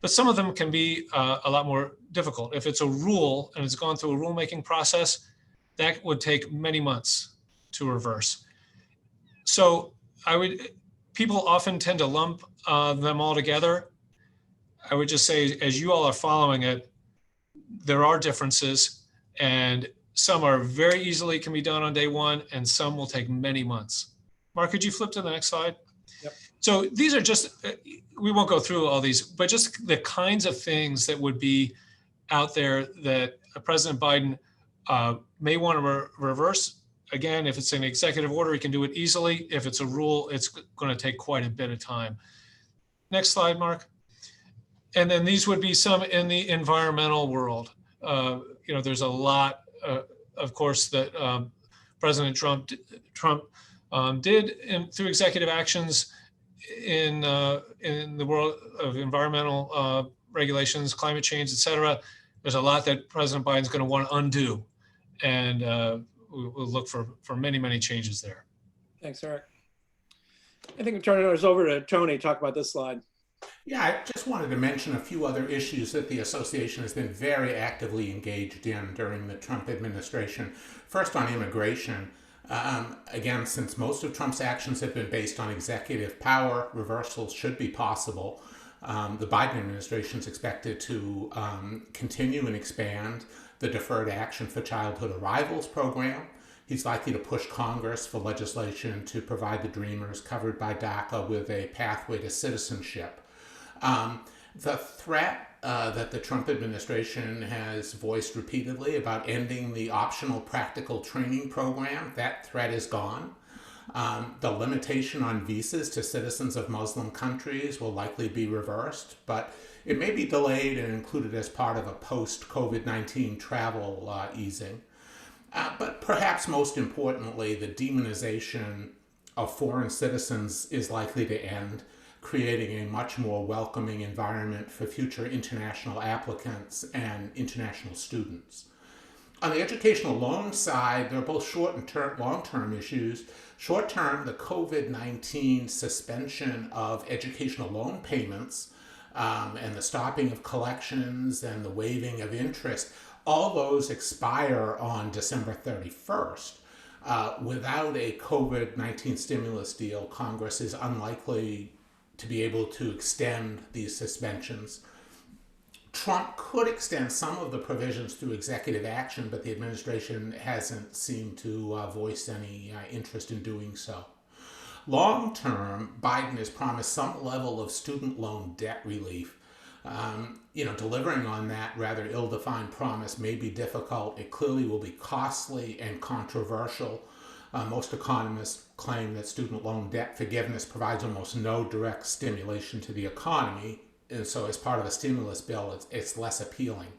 But some of them can be a lot more difficult. If it's a rule and it's gone through a rulemaking process, that would take many months to reverse. So people often tend to lump them all together. I would just say, as you all are following it, there are differences, and some are very easily can be done on day one, and some will take many months. Mark, could you flip to the next slide? Yep. So these are just, we won't go through all these, but just the kinds of things that would be out there that President Biden may want to reverse. Again, if it's an executive order, he can do it easily. If it's a rule, it's going to take quite a bit of time. Next slide, Mark. And then these would be some in the environmental world. There's a lot, of course, that President Trump did through executive actions in the world of environmental regulations, climate change, et cetera. There's a lot that President Biden's going to want to undo, and we'll look for many, many changes there. Thanks, Eric. I think we'll turn it over to Tony to talk about this slide. Yeah, I just wanted to mention a few other issues that the association has been very actively engaged in during the Trump administration. First, on immigration. Again, since most of Trump's actions have been based on executive power, reversals should be possible. The Biden administration is expected to continue and expand the Deferred Action for Childhood Arrivals program. He's likely to push Congress for legislation to provide the Dreamers covered by DACA with a pathway to citizenship. The threat that the Trump administration has voiced repeatedly about ending the optional practical training program, that threat is gone. The limitation on visas to citizens of Muslim countries will likely be reversed, but it may be delayed and included as part of a post-COVID-19 travel easing. But perhaps most importantly, the demonization of foreign citizens is likely to end, creating a much more welcoming environment for future international applicants and international students. On the educational loan side, they're both short and long-term issues. Short term, the COVID-19 suspension of educational loan payments and the stopping of collections and the waiving of interest, all those expire on December 31st. Without a COVID-19 stimulus deal, Congress is unlikely to be able to extend these suspensions. Trump could extend some of the provisions through executive action, but the administration hasn't seemed to voice any interest in doing so. Long term, Biden has promised some level of student loan debt relief. Delivering on that rather ill-defined promise may be difficult. It clearly will be costly and controversial. Most economists claim that student loan debt forgiveness provides almost no direct stimulation to the economy. And so as part of a stimulus bill, it's less appealing.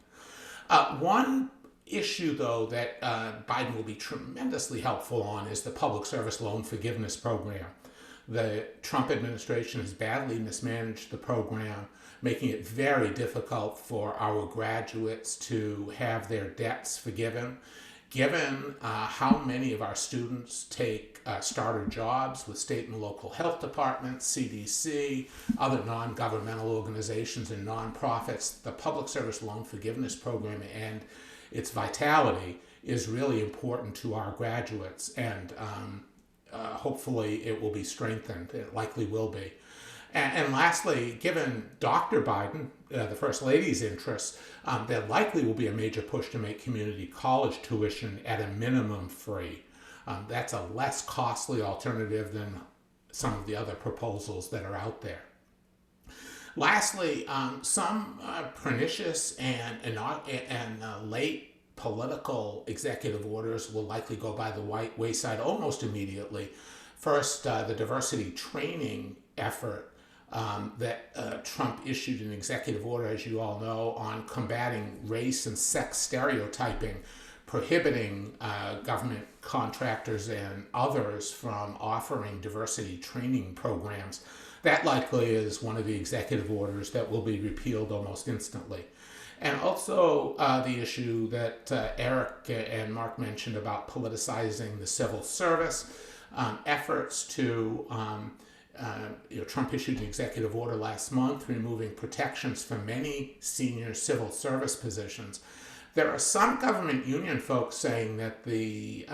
One issue, though, that Biden will be tremendously helpful on is the public service loan forgiveness program. The Trump administration has badly mismanaged the program, making it very difficult for our graduates to have their debts forgiven. Given how many of our students take starter jobs with state and local health departments, CDC, other non-governmental organizations and nonprofits, the Public Service Loan Forgiveness Program and its vitality is really important to our graduates, and hopefully it will be strengthened. It likely will be. And lastly, given Dr. Biden, the First Lady's interests, there likely will be a major push to make community college tuition at a minimum free. That's a less costly alternative than some of the other proposals that are out there. Lastly, some pernicious and late political executive orders will likely go by the wayside almost immediately. First, the diversity training effort that Trump issued an executive order, as you all know, on combating race and sex stereotyping, prohibiting government contractors and others from offering diversity training programs. That likely is one of the executive orders that will be repealed almost instantly. And also the issue that Eric and Mark mentioned about politicizing the civil service, efforts to Trump issued an executive order last month removing protections for many senior civil service positions. There are some government union folks saying that the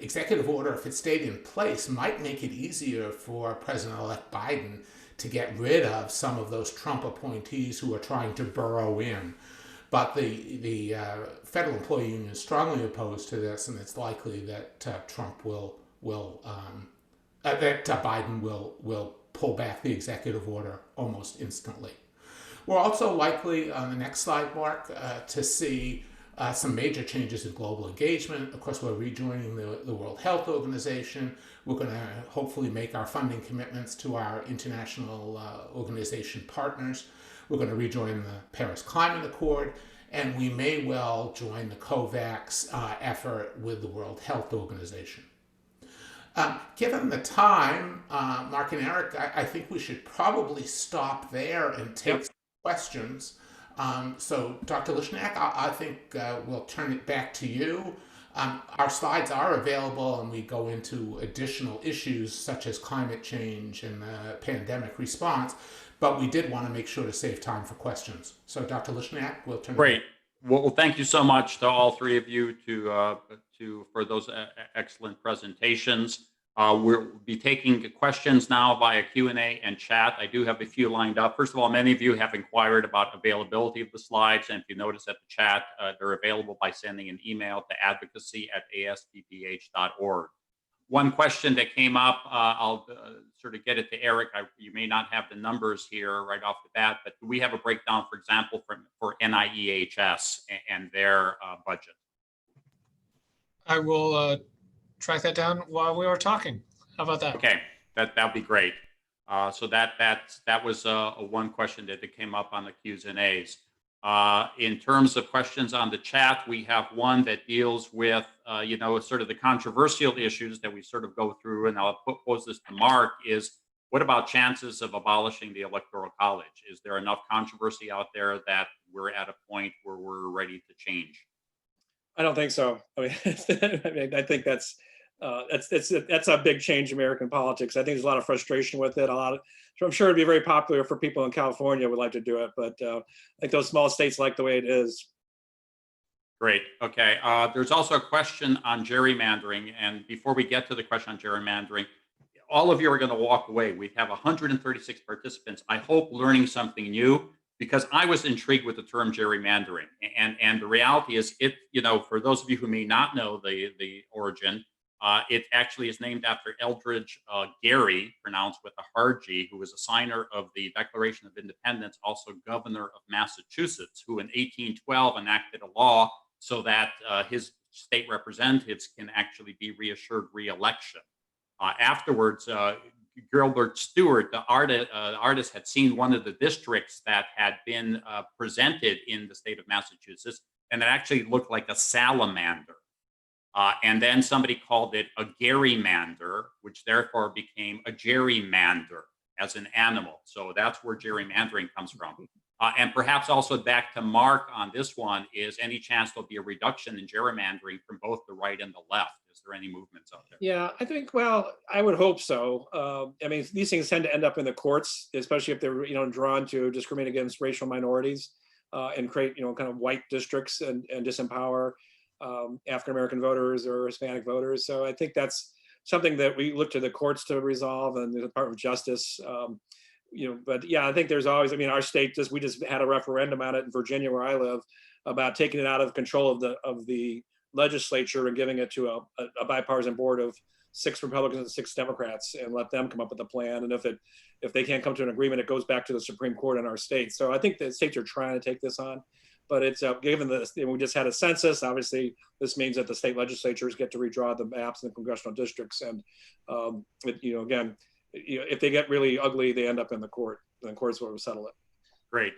executive order, if it stayed in place, might make it easier for President-elect Biden to get rid of some of those Trump appointees who are trying to burrow in. But the federal employee union is strongly opposed to this, and it's likely that Biden will pull back the executive order almost instantly. We're also likely, on the next slide, Mark, to see some major changes in global engagement. Of course, we're rejoining the World Health Organization. We're going to hopefully make our funding commitments to our international organization partners. We're going to rejoin the Paris Climate Accord, and we may well join the COVAX effort with the World Health Organization. Given the time, Mark and Eric, I think we should probably stop there and take some questions. So, Dr. Lishnak, I think we'll turn it back to you. Our slides are available, and we go into additional issues such as climate change and the pandemic response, but we did want to make sure to save time for questions. So, Dr. Lishnak, we'll turn it Great. Well, thank you so much to all three of you for those excellent presentations. We'll be taking questions now via Q&A and chat. I do have a few lined up. First of all, many of you have inquired about availability of the slides, and if you notice at the chat, they're available by sending an email to advocacy@ASPPH.org. One question that came up, I'll sort of get it to Eric. You may not have the numbers here right off the bat, but do we have a breakdown, for example, for NIEHS and their budget? I will track that down while we are talking. How about that? Okay, that'd be great. So that was one question that came up on the Q's and A's. In terms of questions on the chat, we have one that deals with sort of the controversial issues that we sort of go through, and I'll pose this to Mark, is What about chances of abolishing the Electoral College? Is there enough controversy out there that we're at a point where we're ready to change? I don't think so. I mean, I think that's a big change in American politics. I think there's a lot of frustration with it. So I'm sure it'd be very popular for people in California who would like to do it, but I think those small states like the way it is. Great. Okay. There's also a question on gerrymandering. And before we get to the question on gerrymandering, all of you are going to walk away. We have 136 participants. I hope learning something new because I was intrigued with the term gerrymandering. And the reality is, for those of you who may not know the origin, it actually is named after Eldridge Gary, pronounced with a hard G, who was a signer of the Declaration of Independence, also governor of Massachusetts, who in 1812 enacted a law so that his state representatives can actually be reassured re-election. Afterwards, Gilbert Stuart, the artist, had seen one of the districts that had been presented in the state of Massachusetts, and it actually looked like a salamander. And then somebody called it a gerrymander, which therefore became a gerrymander as an animal. So that's where gerrymandering comes from. And perhaps also back to Mark on this one, is any chance there'll be a reduction in gerrymandering from both the right and the left? Is there any movements out there? Yeah, I think, well, I would hope so. I mean, these things tend to end up in the courts, especially if they're, drawn to discriminate against racial minorities and create, kind of white districts and disempower African-American voters or Hispanic voters. So I think that's something that we look to the courts to resolve and the Department of Justice. But yeah, I think there's always, our state we just had a referendum on it in Virginia where I live about taking it out of control of the legislature and giving it to a bipartisan board of 6 Republicans and 6 Democrats and let them come up with a plan. And if they can't come to an agreement, it goes back to the Supreme Court in our state. So I think the states are trying to take this on, but it's given that we just had a census, obviously this means that the state legislatures get to redraw the maps in the congressional districts. And again, if they get really ugly, they end up in the court. The courts will settle it. Great.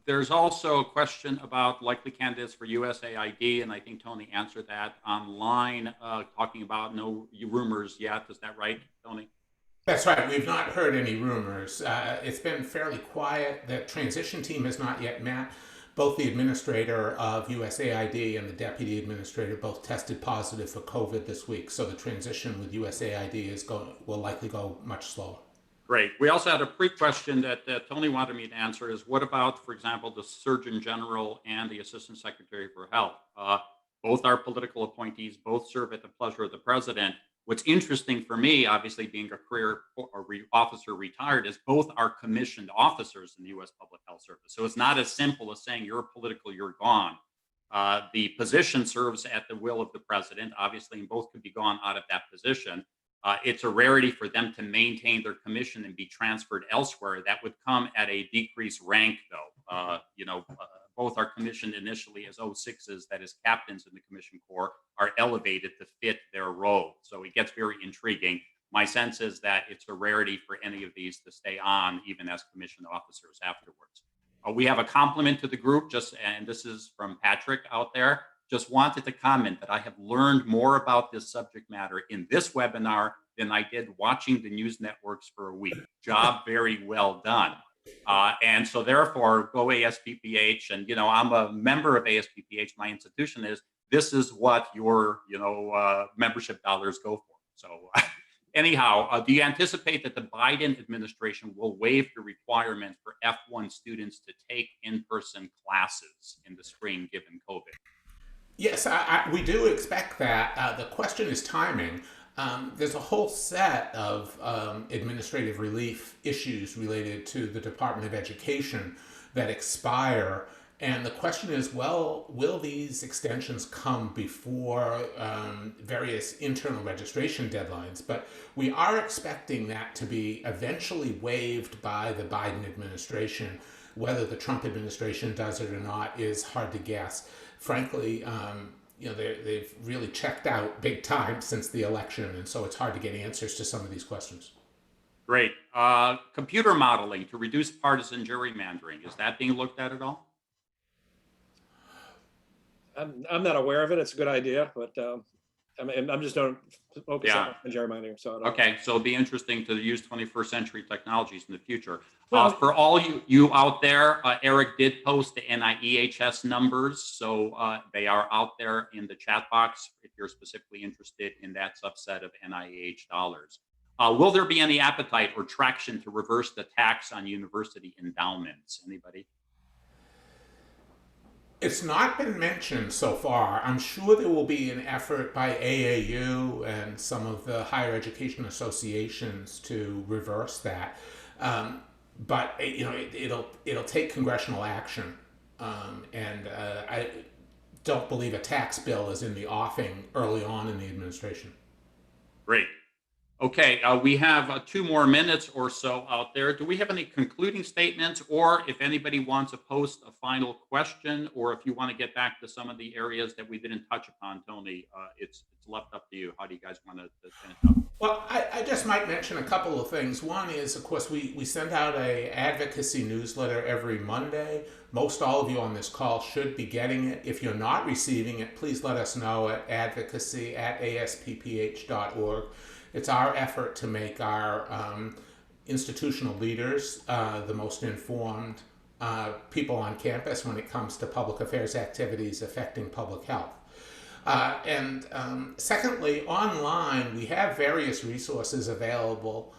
There's also a question about likely candidates for USAID, and I think Tony answered that online, talking about no rumors yet. Is that right, Tony? That's right. We've not heard any rumors. It's been fairly quiet. The transition team has not yet met. Both the administrator of USAID and the deputy administrator both tested positive for COVID this week. So the transition with USAID will likely go much slower. Great. We also had a pre-question that Tony wanted me to answer is, what about, for example, the Surgeon General and the Assistant Secretary for Health? Both are political appointees, both serve at the pleasure of the president. What's interesting for me, obviously being a career officer retired, is both are commissioned officers in the U.S. Public Health Service. So it's not as simple as saying you're political, you're gone. The position serves at the will of the president, obviously, and both could be gone out of that position. It's a rarity for them to maintain their commission and be transferred elsewhere. That would come at a decreased rank, though. Both are commissioned initially as 06s, that is captains in the commission corps, are elevated to fit their role. So it gets very intriguing. My sense is that it's a rarity for any of these to stay on, even as commissioned officers afterwards. We have a compliment to the group, and this is from Patrick out there. Just wanted to comment that I have learned more about this subject matter in this webinar than I did watching the news networks for a week. Job very well done. And so therefore, go ASPPH. And, I'm a member of ASPPH. My institution is, this is what your, membership dollars go for. So anyhow, do you anticipate that the Biden administration will waive the requirement for F1 students to take in-person classes in the spring, given COVID? Yes, we do expect that. The question is timing. There's a whole set of administrative relief issues related to the Department of Education that expire. And the question is, well, will these extensions come before various internal registration deadlines? But we are expecting that to be eventually waived by the Biden administration. Whether the Trump administration does it or not is hard to guess. Frankly, they've really checked out big time since the election, and so it's hard to get answers to some of these questions. Great. Computer modeling to reduce partisan gerrymandering. Is that being looked at all? I'm not aware of it. It's a good idea, but I mean, I'm just don't focus Yeah. on gerrymandering. So I don't, Okay, so it'll be interesting to use 21st century technologies in the future. Well- For all you out there, Eric did post the NIEHS numbers, so they are out there in the chat box if you're specifically interested in that subset of NIH dollars. Will there be any appetite or traction to reverse the tax on university endowments? Anybody? It's not been mentioned so far. I'm sure there will be an effort by AAU and some of the higher education associations to reverse that. But it'll take congressional action, and I don't believe a tax bill is in the offing early on in the administration. Great. Okay, we have 2 more minutes or so out there. Do we have any concluding statements, or if anybody wants to post a final question, or if you want to get back to some of the areas that we didn't touch upon, Tony, it's left up to you. How do you guys want to finish up? Well, I just might mention a couple of things. One is, of course, we send out a advocacy newsletter every Monday. Most all of you on this call should be getting it. If you're not receiving it, please let us know at advocacy@asppph.org. It's our effort to make our institutional leaders the most informed people on campus when it comes to public affairs activities affecting public health. Secondly, online, we have various resources available,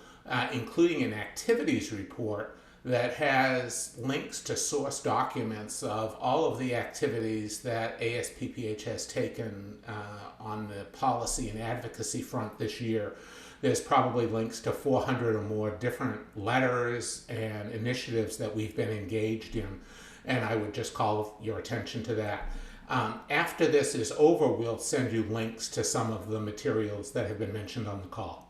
including an activities report that has links to source documents of all of the activities that ASPPH has taken on the policy and advocacy front this year. There's probably links to 400 or more different letters and initiatives that we've been engaged in, and I would just call your attention to that. After this is over, we'll send you links to some of the materials that have been mentioned on the call.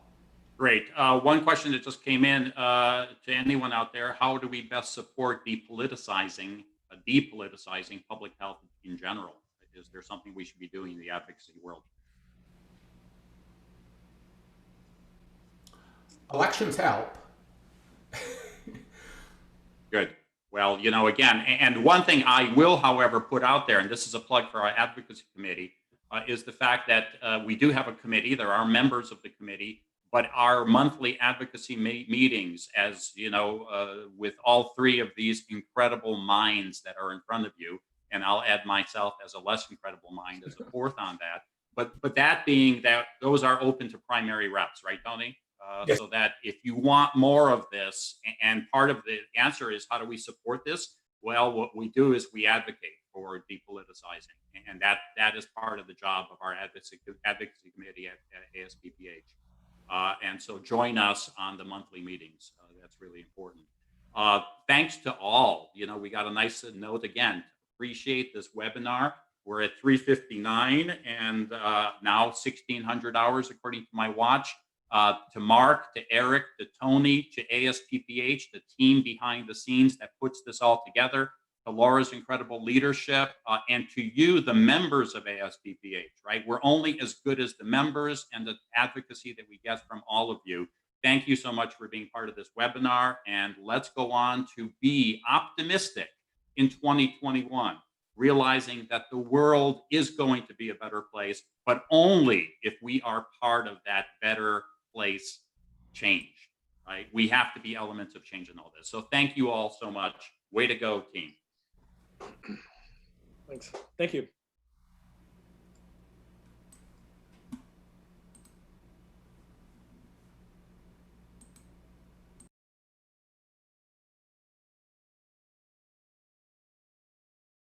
Great. One question that just came in to anyone out there: how do we best support depoliticizing public health in general? Is there something we should be doing in the advocacy world? Elections help. Good. Well, again, and one thing I will, however, put out there, and this is a plug for our advocacy committee, is the fact that we do have a committee. There are members of the committee, but our monthly advocacy meetings, as with all 3 of these incredible minds that are in front of you, and I'll add myself as a less incredible mind as a 4th on that. But that being that, those are open to primary reps, right, Tony? Yes. So that if you want more of this, and part of the answer is how do we support this? Well, what we do is we advocate for depoliticizing, and that is part of the job of our advocacy committee at ASPPH. And so join us on the monthly meetings. That's really important. Thanks to all. We got a nice note again. Appreciate this webinar. We're at 3:59 and now 1,600 hours according to my watch. To Mark, to Eric, to Tony, to ASPPH, the team behind the scenes that puts this all together, to Laura's incredible leadership, and to you, the members of ASPPH, right? We're only as good as the members and the advocacy that we get from all of you. Thank you so much for being part of this webinar, and let's go on to be optimistic in 2021, realizing that the world is going to be a better place, but only if we are part of that better place change, right? We have to be elements of change in all this. So thank you all so much. Way to go, team. thanks. Thank you.